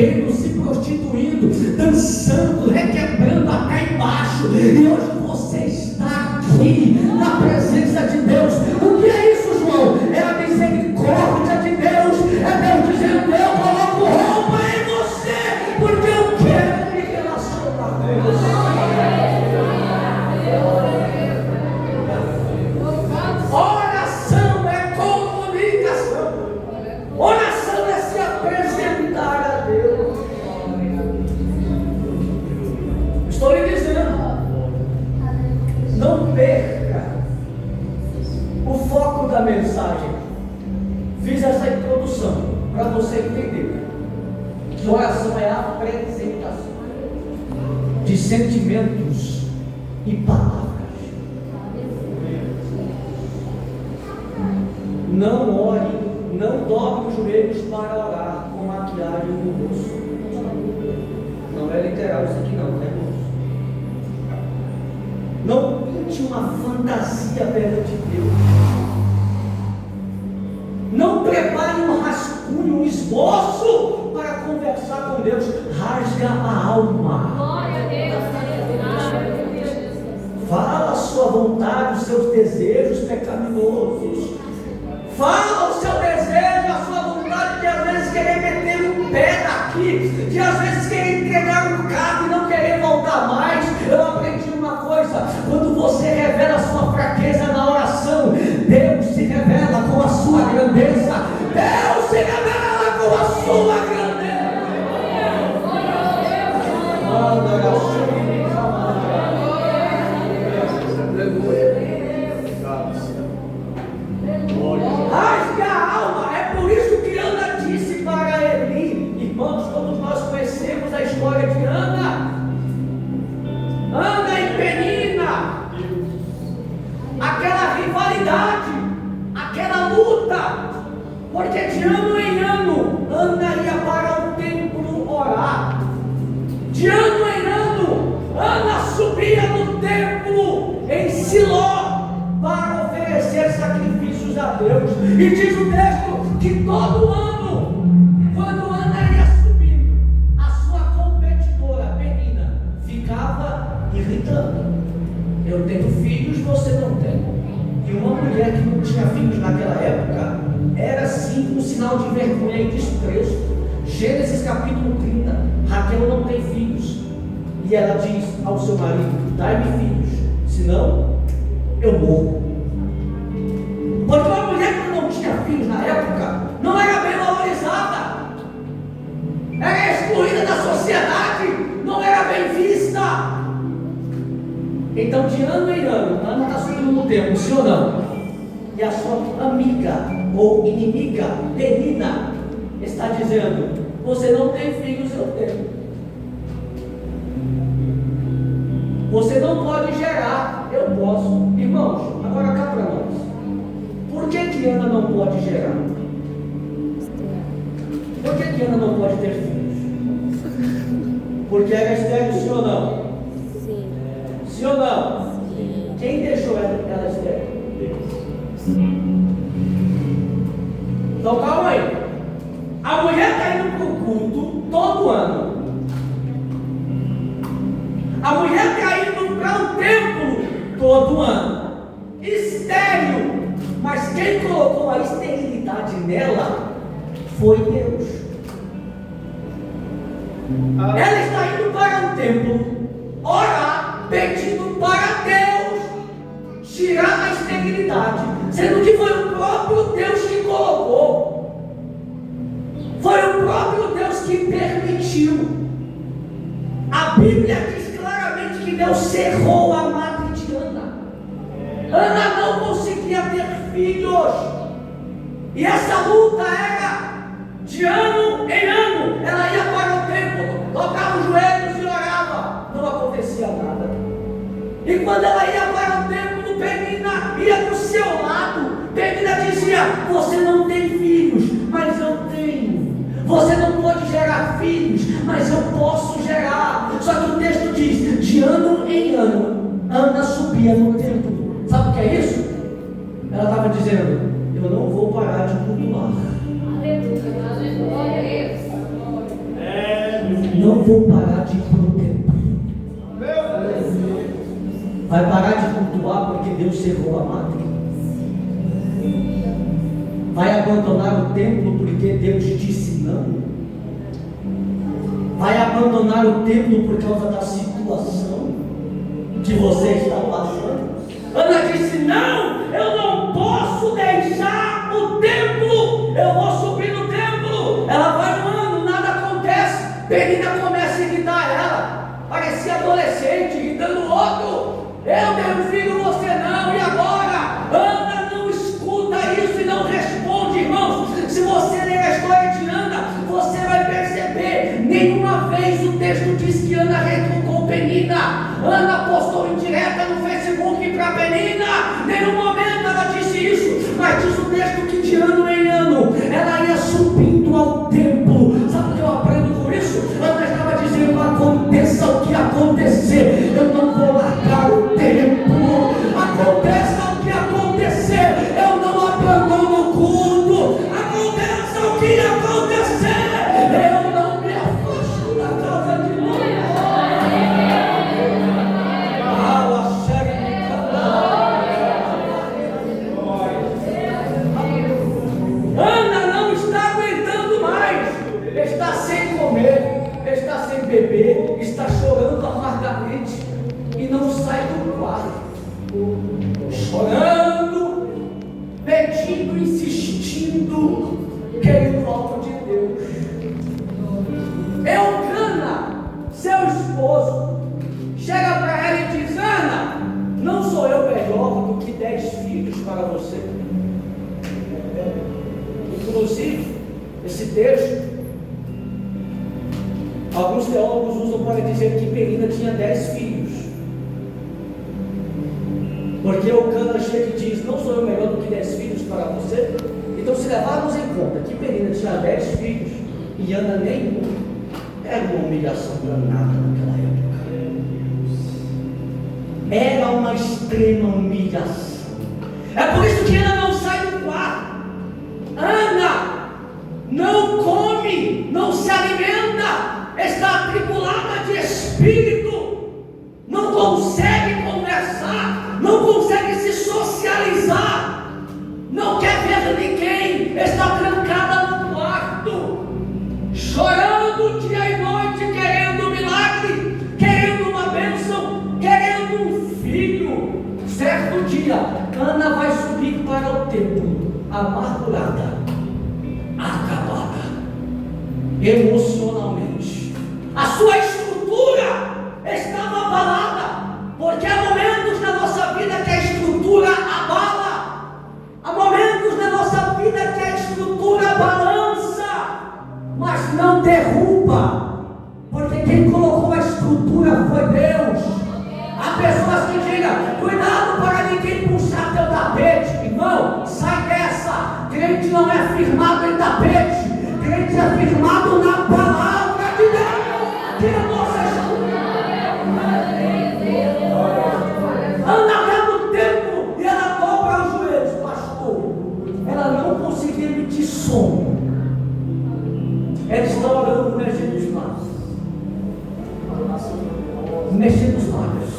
bebendo, se prostituindo, dançando, requebrando até embaixo. E hoje você está aqui na presença de Deus. O que é isso, João? É a misericórdia de Deus. É Deus dizendo: eu coloco roupa em você, porque eu quero me relacionar com você. Oração é comunicação. Oração é se apresentar a Deus. Estou lhe dizendo, não perca o foco da mensagem. Fiz essa introdução para você entender que oração é a apresentação de sentimentos e palavras. Não ore, não dobre os joelhos para orar com maquiagem no rosto. Não é literal isso aqui não, é rosto. Não pinte uma fantasia perante Deus. Não prepare um rascunho, um esboço para conversar com Deus. Rasga a alma. Glória a Deus. Fala a sua vontade, os seus desejos pecaminosos. Fala o seu desejo, a sua vontade de às vezes querer meter um pé daqui, de às vezes querer entregar um carro e não querer voltar mais. Eu aprendi uma coisa: quando você revela a sua fraqueza na oração, Deus se revela com a sua grandeza. Deus se revela com a sua grandeza. Rasga a alma. É por isso que Ana disse para Eli. Irmãos, todos nós conhecemos a história de Ana. Ana e Penina. Aquela rivalidade, aquela luta. Porque de ano em ano Ana ia para o templo orar. De ano em ano Ana subia no templo em Siló para oferecer sacrifícios a Deus. E diz o texto que todo ano, quando Ana ia subindo, a sua competidora Penina ficava irritando. Eu tenho filhos, você não tem. E uma mulher que não tinha filhos naquela época era sim um sinal de vergonha e desprezo. Gênesis capítulo 30, Raquel não tem filhos. E ela diz ao seu marido: dai-me filhos, senão eu morro. Porque uma mulher que não tinha filhos na época não era bem valorizada, era excluída da sociedade, não era bem vista. Então, de ano em ano, Ana está subindo no templo, sim ou não? E a sua amiga ou inimiga, Penina, está dizendo: você não tem filhos, eu tenho. Você não pode gerar, eu posso. Irmãos, agora cá para nós. Por que Ana não pode gerar? Por que Ana não pode ter filhos? Porque era estéril, sim ou não? Sim. Sim ou não? Sim. Quem deixou ela estéril? Então calma aí. A mulher está indo para o culto todo ano. A mulher está indo para o templo todo ano. Estéril. Mas quem colocou a esterilidade nela foi Deus. Ela está indo para o templo orar, pedindo para Deus tirar a esterilidade, sendo que foi o próprio Deus que colocou. Foi o próprio Deus que permitiu. A Bíblia diz claramente que Deus cerrou a madre de Ana. Ana não conseguia ter filhos. E essa luta era de ano em ano. Ela ia para o templo, dobrava os joelhos e orava. Não acontecia nada. E quando ela ia para o templo, Penina ia do seu lado. Penina dizia: você não tem filhos, mas eu tenho. Você não pode gerar filhos, mas eu posso gerar. Só que o texto diz: de ano em ano, Ana subia no templo. Sabe o que é isso? Ela estava dizendo: eu não vou parar de cultuar. não vou parar de ir para o templo. Vai parar de cultuar porque Deus cerrou a madre. Vai abandonar o templo porque Deus disse não. Vai abandonar o templo por causa da situação que você está passando. Ana disse: não, eu não posso deixar o templo, eu vou subir no templo. Ela vai um ano, nada acontece. Penina começa a irritar ela, parecia adolescente, irritando o outro. Eu tenho filho, você não, e agora? Ana não escuta isso e não responde, irmãos. Se você ler a história de Ana, você vai perceber, nenhuma vez o texto diz que Ana retrucou Penina. Ana postou indireta no Facebook para Penina, nenhum momento ela disse isso, mas diz o texto que de ano em ano ela ia subindo ao templo. Sabe o que eu aprendo com isso? Ana estava dizendo: aconteça o que acontecer, eu não vou largar o templo. Aconteça o que acontecer, eu não abandono o culto. Aconteça o que acontecer, eu não me afasto da casa de Deus. Ana não está aguentando mais, está sem comer, está sem beber, está chorando amargamente e não sai do quarto, chorando, pedindo, insistindo, querendo algo de Deus. Eucana, seu esposo, chega para ela e diz: Ana, não sou eu melhor do que 10 filhos para você? Inclusive, esse texto, alguns teólogos usam para dizer que Penina tinha 10 filhos. Porque Eucana chega e diz: não sou eu melhor do que 10 filhos para você? Então, se levarmos em conta que Penina tinha 10 filhos e Ana nenhum, era uma humilhação danada naquela época. Era uma extrema humilhação. É por isso que Ana não sai do quarto. Ana não come, não se alimenta, está atribulada de espírito, não consegue conversar, não consegue se socializar, não quer ver ninguém, está trancada no quarto, chorando dia e noite, querendo um milagre, querendo uma bênção, querendo um filho. Certo dia, Ana vai subir para o templo, amargurada, acabada, emocionalmente. A sua estrutura estava abalada, porque há momentos na nossa vida que a estrutura abala, há momentos na nossa vida que a estrutura balança, mas não derruba, porque quem colocou a estrutura foi Deus. Há pessoas que digam: cuidado para ninguém puxar teu tapete. Irmão, sai dessa. Crente não é firmado em tapete, crente é firmado na palavra de Deus, que é a nossa estrutura. Ana vai no templo e ela dobra os joelhos, pastor. Ela não conseguia emitir som. Ela está orando, mexendo os lábios, mexendo os lábios.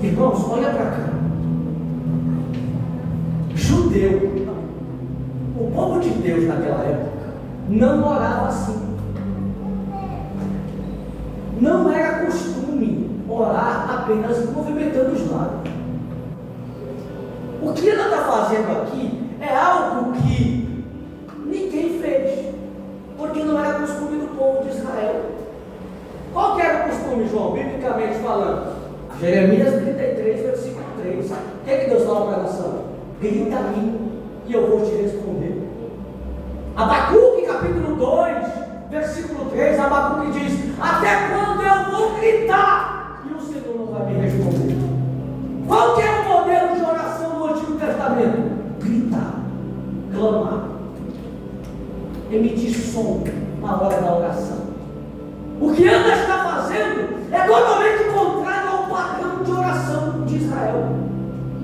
Irmãos, olha para cá. Judeu, o povo de Deus naquela época, não orava assim. Não era costume orar apenas movimentando os lábios. O que ela está fazendo aqui é algo que ninguém fez, porque não era costume do povo de Israel. Qual que era o costume, João, biblicamente falando? Jeremias 33, versículo 3. O que Deus fala para a nação? Grita a mim e eu vou te responder. Abacuque capítulo 2, versículo 3, Abacuque diz: até quando eu vou gritar e o Senhor não vai me responder? Qual que é o modelo de oração do Antigo Testamento? Gritar, clamar, emitir som na hora da oração. O que Ana está fazendo é totalmente contrário ao padrão de oração de Israel.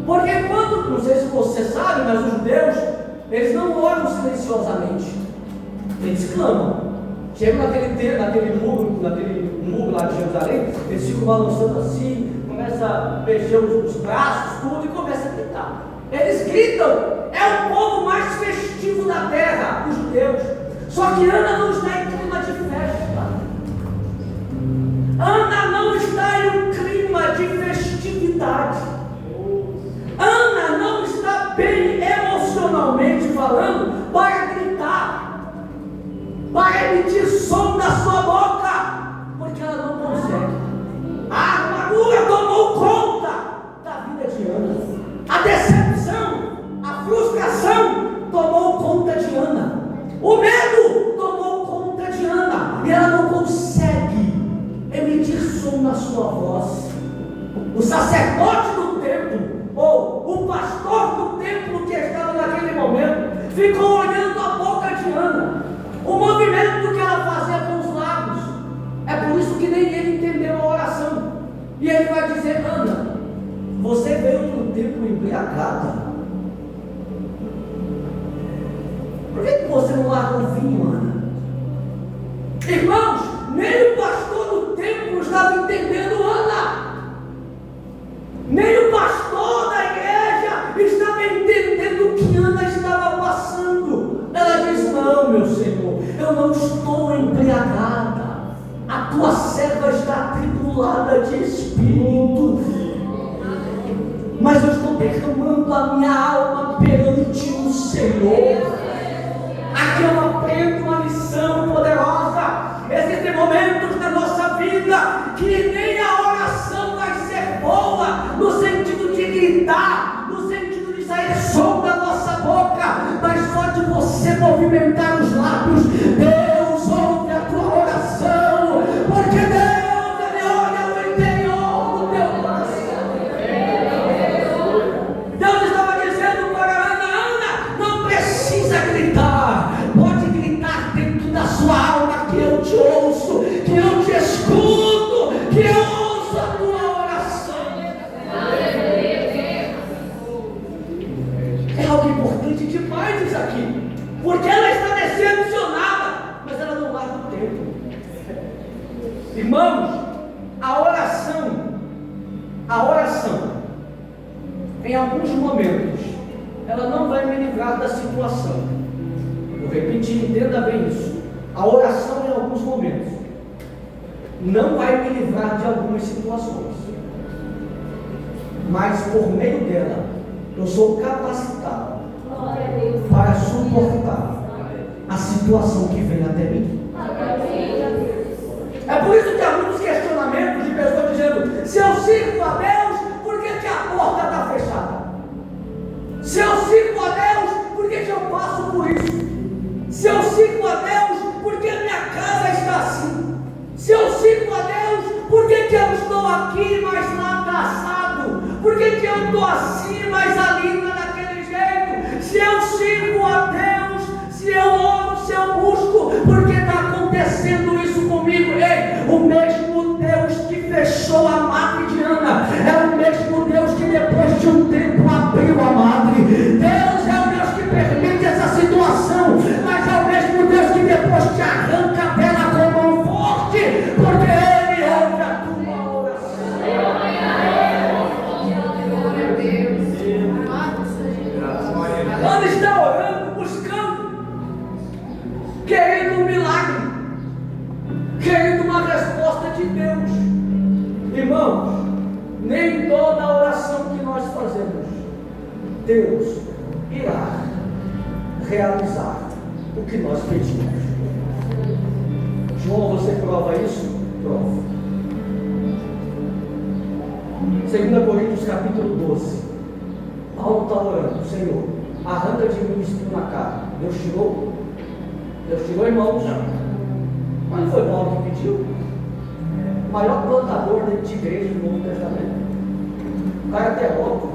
Porque quando, não sei se você sabe, mas os judeus, eles não oram silenciosamente, eles clamam. Chega naquele muro lá de Jerusalém, eles ficam balançando assim, começa a mexer os braços, tudo, e começa a gritar. Eles gritam, é o povo mais festivo da terra, os judeus. Só que Ana não está em clima de festa. Ana não está em um clima de festividade. Ana não está bem emocionalmente falando para gritar, para emitir som da sua boca, porque ela não consegue. A armadura tomou conta da vida de Ana. A decepção, a frustração tomou conta de Ana. O medo tomou conta de Ana. E ela não consegue emitir som na sua voz. O sacerdote do templo, ou o pastor do templo que estava naquele momento, ficou olhando a boca de Ana, o movimento que ela fazia com os lábios. É por isso que nem ele entendeu a oração. E ele vai dizer: Ana, você veio para o templo embriagada. Por que você não larga o vinho, Ana? Irmãos, nem o pastor do templo estava entendendo Ana. Nem o pastor da igreja estava entendendo o que Ana estava passando. Ela diz: não, meu Senhor, eu não estou embriagada. A tua serva está atribulada de espírito, mas eu estou derramando a minha alma perante o Senhor. Aqui eu aprendo uma lição poderosa. Existem momentos na nossa vida que nem a oração vai ser boa, no sentido de gritar, no sentido de sair som da nossa boca, mas só de você movimentar os lábios, Deus ouve a tua oração, porque Deus, Ele olha o interior do teu coração. Deus estava dizendo para Ana: não precisa gritar, pode gritar dentro da sua alma, que eu te ouço, que eu te escuto, que eu ouço a tua oração. É algo importante demais isso aqui, porque ela está decepcionada, mas ela não larga o tempo. Irmãos, a oração, em alguns momentos, ela não vai me livrar da situação. Vou repetir, entenda bem isso. A oração, em alguns momentos, não vai me livrar de algumas situações, mas por meio dela, eu sou capacitado para suportar a situação que vem até mim. É por isso que há muitos questionamentos de pessoas dizendo: se eu sirvo a Deus, por que a porta está fechada? Se eu sirvo a Deus, por que eu passo por isso? Se eu sirvo a Deus, por que minha casa está assim? Se eu sirvo a Deus, por que eu estou aqui, mas lá está assado? Por que eu estou assim, mas ali está daquele jeito? Se eu sirvo a Deus, se eu oro, se eu busco, por que está acontecendo isso comigo? Ei, o mesmo Deus que fechou a madre de Ana é o mesmo Deus que depois de um tempo abriu a madre. Deus é o Deus que permite essa situação, mas é o mesmo Deus que depois te arranca dela com mão forte, porque Ele ouve a tua oração. Ana está orando, buscando, querendo um milagre, querendo uma resposta de Deus. Irmãos, nem toda oração que nós fazemos, Deus irá realizar o que nós pedimos. João, você prova isso? Prova. 2 Coríntios capítulo 12. Paulo está orando: Senhor, arranca de mim o espinho na cara. Deus tirou? Deus tirou, irmãos? Mas não foi Paulo que pediu? O maior plantador de igreja do Novo Testamento. O cara é teólogo,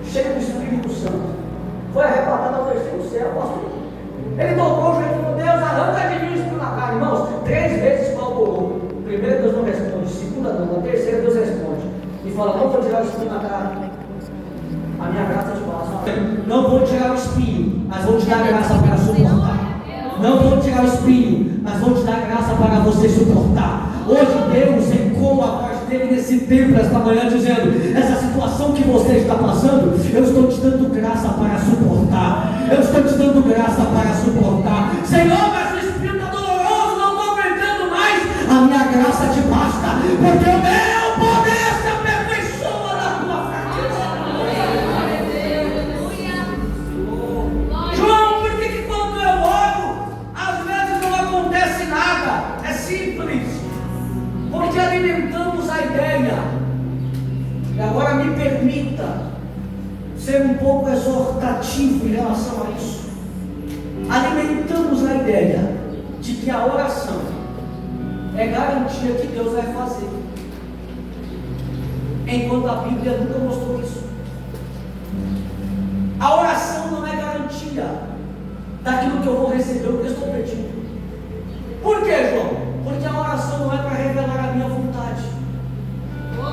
cheio do Espírito Santo, foi arrebatado ao terceiro céu, pastor. Ele tocou o joelho e falou: Deus, arranca de mim o espinho na cara. Irmãos, 3 vezes Paulo orou. Primeiro, Deus não responde. Segunda, não. Na terceira, Deus responde e fala: não vou tirar o espinho na cara, a minha graça te basta. Não vou tirar o espinho, mas vou te dar a graça para suportar. Não vou tirar pegar o espinho, mas vou te dar graça para você suportar. Hoje Deus ecoa a voz dele nesse templo esta manhã, dizendo: essa situação que você está passando, eu estou te dando graça para suportar. Eu estou te dando graça para suportar. Senhor, mas o espinho está doloroso, não estou aguentando mais. A minha graça te basta, porque o meu poder se aperfeiçoa na tua fraqueza. João, por que quando eu oro, às vezes não acontece nada? É simples. Porque alimentamos a ideia. E agora me permita ser um pouco exortativo em relação a isso. Alimentamos a ideia de que a oração é garantia que Deus vai fazer, enquanto a Bíblia nunca mostrou isso. A oração não é garantia daquilo que eu vou receber, o que eu estou pedindo. Por quê, João? Porque a oração não é para revelar a minha vontade. Eu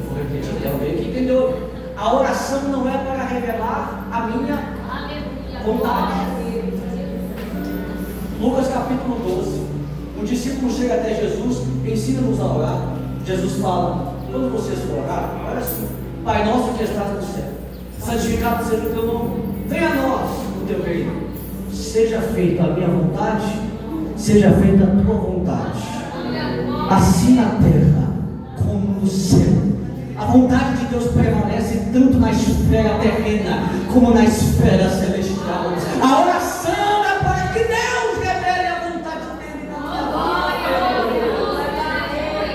vou repetir, tem alguém que entendeu? A oração não é para revelar a minha vontade. Lucas capítulo 12. Um discípulo chega até Jesus, ensina-nos a orar. Jesus fala: quando vocês for orar, olha assim: Pai nosso que estás no céu, santificado seja o teu nome, venha a nós o teu reino, seja feita a minha vontade, seja feita a tua vontade, assim na terra como no céu. A vontade de Deus prevalece tanto na esfera terrena como na esfera celestial. A oração é para que Deus revele a vontade dele na minha vida.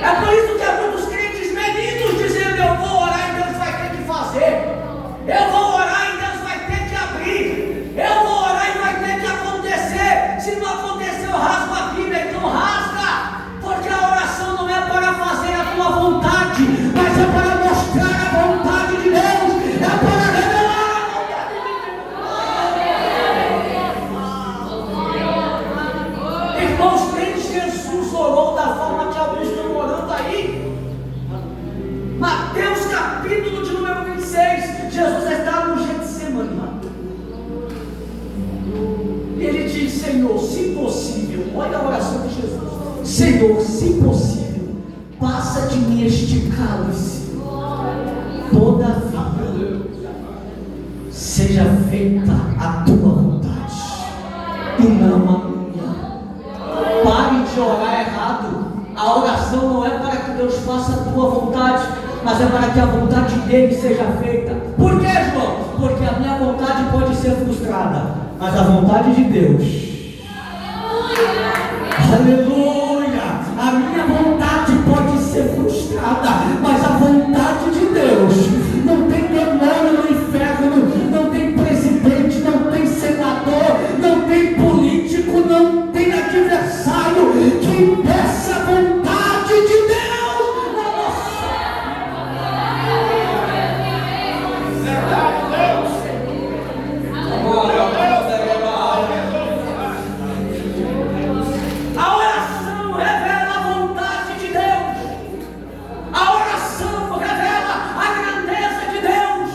É por isso que há muitos crentes medidos dizendo: eu vou orar e Deus vai ter que fazer, eu vou orar e Deus vai ter que abrir, eu vou orar e vai ter que acontecer. Se não acontecer, eu rasgo a Bíblia. Então rasga, porque a oração não é para fazer a tua vontade, mas é para mostrar a vontade de Deus, é para revelar a vontade de Deus. Irmãos, nem Jesus orou da forma que alguns estão orando aí. Mateus capítulo de número 26, Jesus está no Getsemane. Ele diz: Senhor, se possível, olha a oração de Jesus: Senhor, se possível, passa de mim este cálice, todavia seja feita a tua vontade e não a minha. Pare de orar errado. A oração não é para que Deus faça a tua vontade, mas é para que a vontade dele seja feita. Por quê, João? Porque a minha vontade pode ser frustrada, mas a vontade de Deus, aleluia, a minha vontade pode ser frustrada, mas a vontade de Deus, não tem demônio no inferno, não tem presidente, não tem senador, não tem político, não tem adversário que impeça a vontade de Deus na nossa A oração revela a vontade de Deus. A oração revela a grandeza de Deus.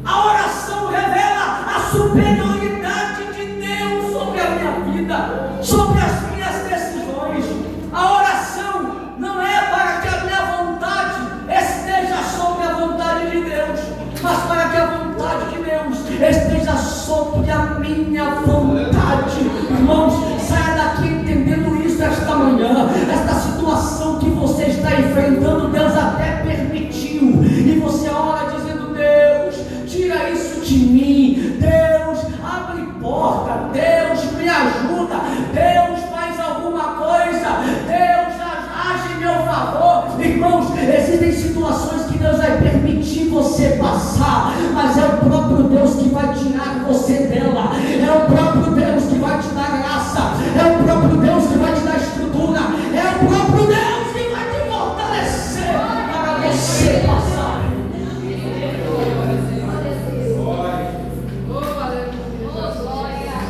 A oração revela a superioridade de Deus sobre a minha vida, sobre as minhas decisões. A oração não é para que a minha vontade esteja sobre a vontade de Deus, mas para que a vontade de Deus esteja sobre a minha vontade. Irmãos, saia daqui entendendo isso esta manhã. Esta situação que você está enfrentando, Deus até permitiu, e você ora dizendo: Deus, tira isso de mim. Deus, abre porta. Deus, me ajuda. Deus, faz alguma coisa. Deus, age em meu favor. Irmãos, existem situações que Deus vai permitir você passar, mas é o próprio Deus que vai tirar você dela. É o próprio Deus que vai te dar graça. É o próprio Deus que vai te dar estrutura. É o próprio Deus que vai te fortalecer para você passar.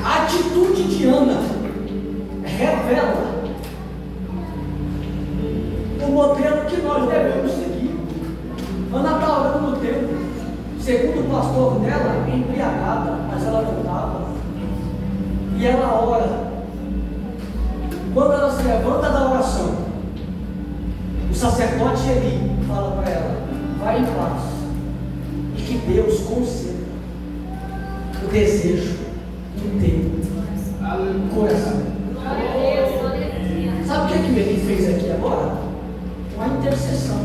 A atitude de Ana revela o modelo que nós devemos seguir. Ana está orando no templo, segundo o pastor dela, embriagada, mas ela não estava. E ela ora, pronta da oração, o sacerdote Eli fala para ela: vai em paz, e que Deus conceda o desejo do teu coração. Sabe o que Eli fez aqui agora? Uma intercessão.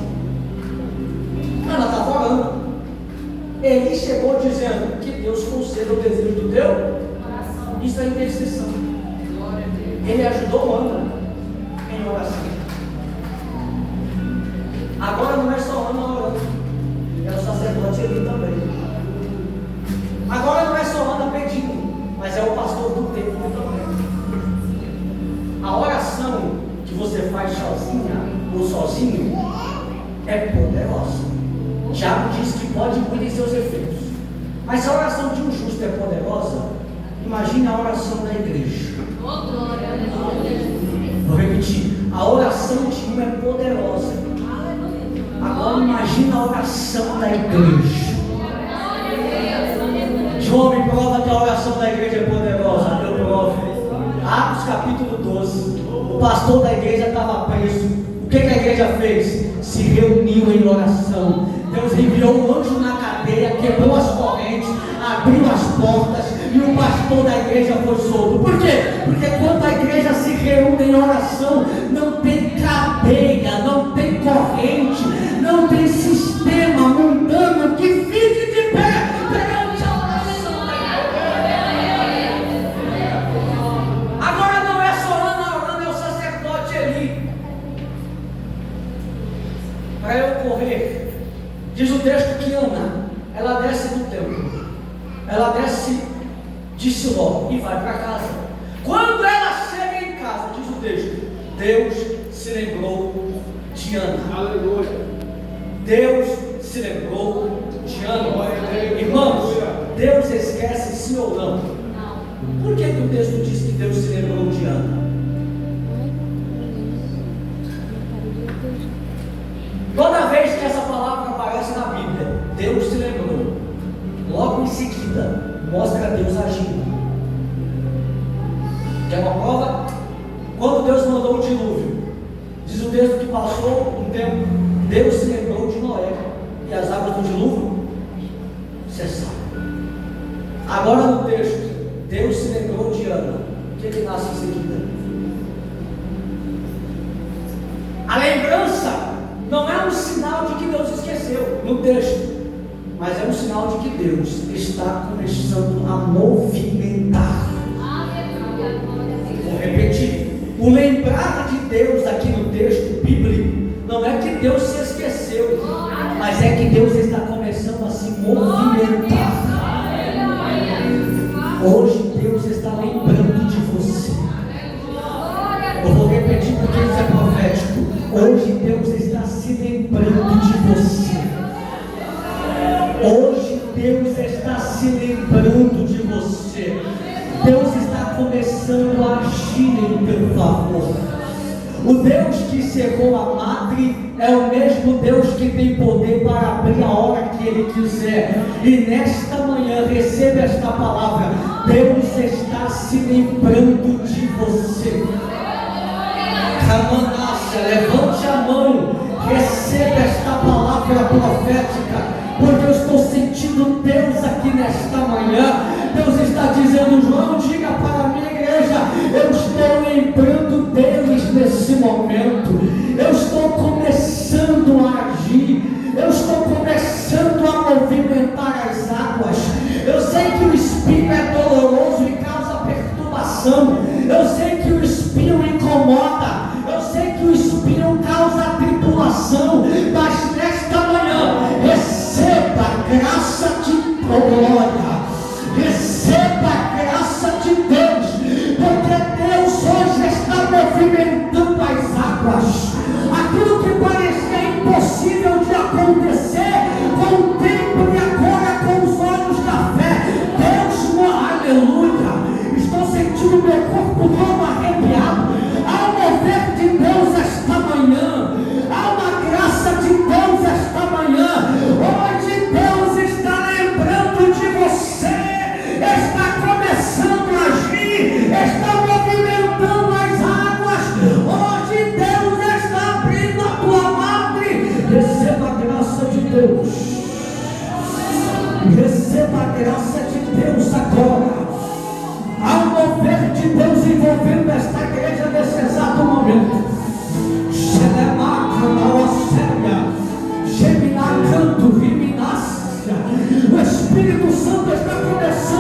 Ela estava orando. Eli chegou dizendo: que Deus conceda o desejo do teu coração. Isso é intercessão. Ele ajudou Ana em oração. Agora não é só Ana orando, é o sacerdote Eli também. Agora não é só Ana pedindo, mas é o pastor do templo também. A oração que você faz sozinha ou sozinho é poderosa. Tiago diz que pode muito em seus efeitos. Mas se a oração de um justo é poderosa, imagine a oração da igreja. Vou repetir: a oração de um é poderosa. Agora imagine a oração da igreja. João me prova que a oração da igreja é poderosa. Eu provo. Atos capítulo 12. O pastor da igreja estava preso. O que a igreja fez? Se reuniu em oração. Deus enviou um anjo na cadeia, quebrou as correntes, abriu as portas e o pastor da igreja foi solto. Por quê? Porque quando a igreja se reúne em oração, não tem cadeia, não tem corrente, não tem sistema mundano que fique de pé perante a oração da igreja. Agora não é só Ana orando, é o sacerdote Eli. Para eu correr, diz o texto que Ana, ela desce do templo, ela desce de Siló e vai para casa. Quando ela chega em casa, diz o texto, Deus se lembrou de Ana. Aleluia. Deus se lembrou de Ana. Irmãos, Deus esquece sim ou não? Por que o texto diz que Deus se lembrou de Ana? Toda vez que essa palavra aparece na Bíblia, Deus se lembrou. Logo em seguida, mostra Deus agindo. Quer uma prova? Quando Deus mandou o dilúvio, diz o texto que passou um tempo, Deus se lembrou de Noé. E as águas do dilúvio cessaram. Agora no texto, Deus se lembrou de Ana. O que nasce em seguida? A lembrança não é um sinal de que Deus esqueceu no texto, mas é um sinal de que Deus está começando a movimentar. Vou repetir: o lembrar de Deus aqui no texto bíblico não é que Deus se esqueceu, mas é que Deus está começando a se movimentar. Hoje Deus está lembrando de você. Eu vou repetir porque isso é profético. Hoje Deus está se lembrando de você. Hoje Deus está se lembrando de você. Deus está começando a agir em teu favor. O Deus que cerrou a madre é o mesmo Deus que tem poder para abrir a hora que Ele quiser. E nesta manhã, receba esta palavra: Deus está se lembrando de você. Ramanácia, levante a mão, receba esta palavra profética, porque eu estou sentindo Deus aqui nesta manhã. Deus está dizendo: João, diga para a minha igreja, eu estou lembrando deles nesse momento. Eu estou começando a agir, eu estou começando a movimentar as águas. Eu sei que o espinho é doloroso e causa perturbação, eu sei que o espinho incomoda, eu sei que o espinho causa tribulação, mas nesta manhã, receba a graça de glória, receba a graça de Deus, porque Deus hoje está movimentando as águas. Aquilo que parecia impossível de acontecer, com o tempo e agora com os olhos da fé, Deus, aleluia, estou sentindo meu corpo todo arrepiado. Há um mover de Deus esta manhã, há uma graça de Deus Deus. Receba a graça de Deus agora. Há um mover de Deus envolvendo esta igreja nesse exato momento. Xelemaca, Nauacélia, Gemina, Canto, Riminácia. O Espírito Santo está começando.